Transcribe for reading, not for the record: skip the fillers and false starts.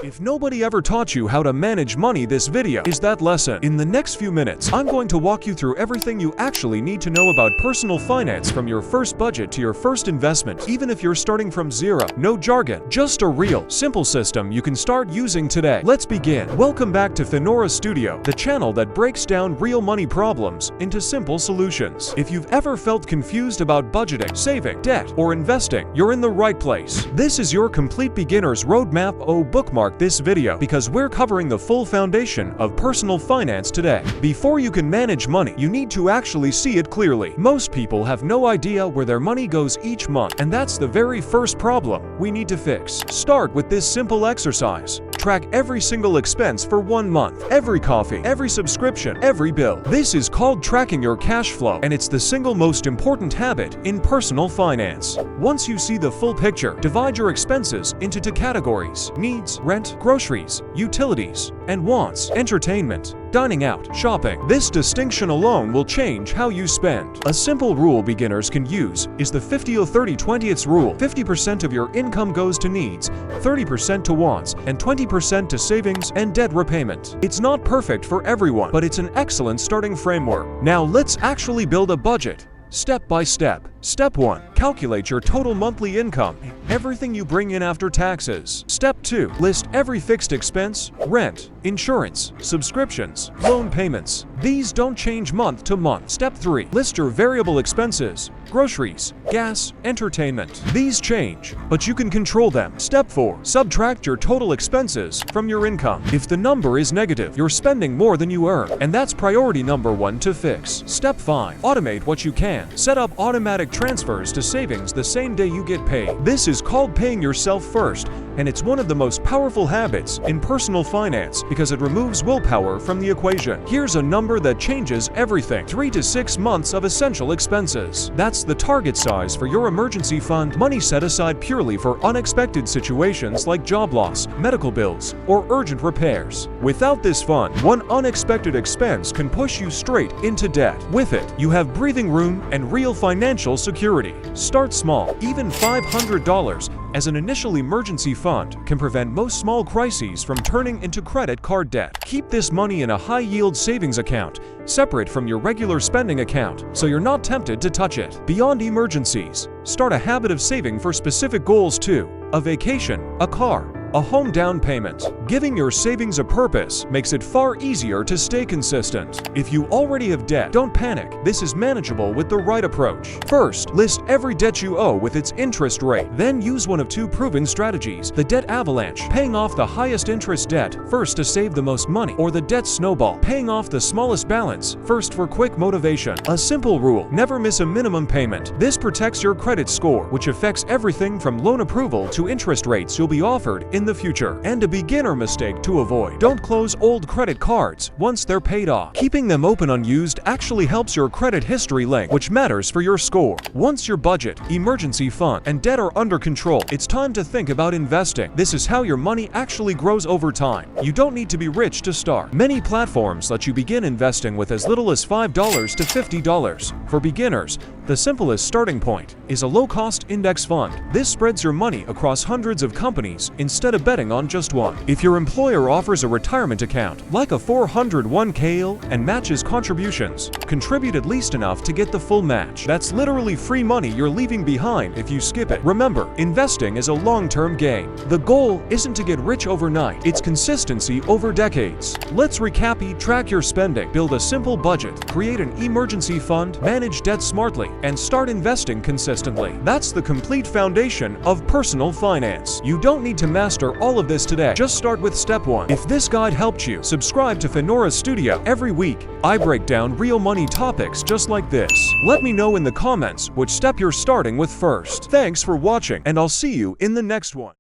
If nobody ever taught you how to manage money, this video is that lesson. In the next few minutes, I'm going to walk you through everything you actually need to know about personal finance, from your first budget to your first investment, even if you're starting from zero. No jargon, just a real, simple system you can start using today. Let's begin. Welcome back to Finora Studio, the channel that breaks down real money problems into simple solutions. If you've ever felt confused about budgeting, saving, debt, or investing, you're in the right place. This is your complete beginner's roadmap. Bookmark this video because we're covering the full foundation of personal finance today. Before you can manage money, you need to actually see it clearly. Most people have no idea where their money goes each month, and that's the very first problem we need to fix. Start with this simple exercise. Track every single expense for 1 month. Every coffee, every subscription, every bill. This is called tracking your cash flow, and it's the single most important habit in personal finance. Once you see the full picture, divide your expenses into 2 categories: needs, rent, groceries, utilities, and wants, entertainment, dining out, shopping. This distinction alone will change how you spend. A simple rule beginners can use is the 50-30-20 rule. 50% of your income goes to needs, 30% to wants, and 20% to savings and debt repayment. It's not perfect for everyone, but it's an excellent starting framework. Now let's actually build a budget, step by step. Step 1. Calculate your total monthly income, everything you bring in after taxes. Step 2. List every fixed expense, rent, insurance, subscriptions, loan payments. These don't change month to month. Step 3. List your variable expenses, groceries, gas, entertainment. These change, but you can control them. Step 4. Subtract your total expenses from your income. If the number is negative, you're spending more than you earn, and that's priority number 1 to fix. Step 5. Automate what you can. Set up automatic transfers to savings the same day you get paid. This is called paying yourself first, and it's one of the most powerful habits in personal finance because it removes willpower from the equation. Here's a number that changes everything: 3 to 6 months of essential expenses. That's the target size for your emergency fund, money set aside purely for unexpected situations like job loss, medical bills, or urgent repairs. Without this fund, one unexpected expense can push you straight into debt. With it, you have breathing room and real financial security. Start small. Even $500 as an initial emergency fund can prevent most small crises from turning into credit card debt. Keep this money in a high-yield savings account, separate from your regular spending account, so you're not tempted to touch it. Beyond emergencies, start a habit of saving for specific goals too: a vacation, a car, a home down payment. Giving your savings a purpose makes it far easier to stay consistent. If you already have debt, don't panic. This is manageable with the right approach. First, list every debt you owe with its interest rate. Then use one of 2 proven strategies: the debt avalanche, paying off the highest interest debt first to save the most money, or the debt snowball, paying off the smallest balance first for quick motivation. A simple rule: never miss a minimum payment. This protects your credit score, which affects everything from loan approval to interest rates you'll be offered in the future. And a beginner mistake to avoid: don't close old credit cards once they're paid off. Keeping them open unused actually helps your credit history link, which matters for your score. Once your budget, emergency fund, and debt are under control, it's time to think about investing. This is how your money actually grows over time. You don't need to be rich to start. Many platforms let you begin investing with as little as $5 to $50. For beginners, the simplest starting point is a low-cost index fund. This spreads your money across hundreds of companies instead of betting on just one. If your employer offers a retirement account, like a 401k, and matches contributions, contribute at least enough to get the full match. That's literally free money you're leaving behind if you skip it. Remember, investing is a long-term game. The goal isn't to get rich overnight, it's consistency over decades. Let's recap. Track your spending, build a simple budget, create an emergency fund, manage debt smartly, and start investing consistently. That's the complete foundation of personal finance. You don't need to master all of this today. Just start with step 1. If this guide helped you, subscribe to Finora Studio. Every week, I break down real money topics just like this. Let me know in the comments which step you're starting with first. Thanks for watching, and I'll see you in the next one.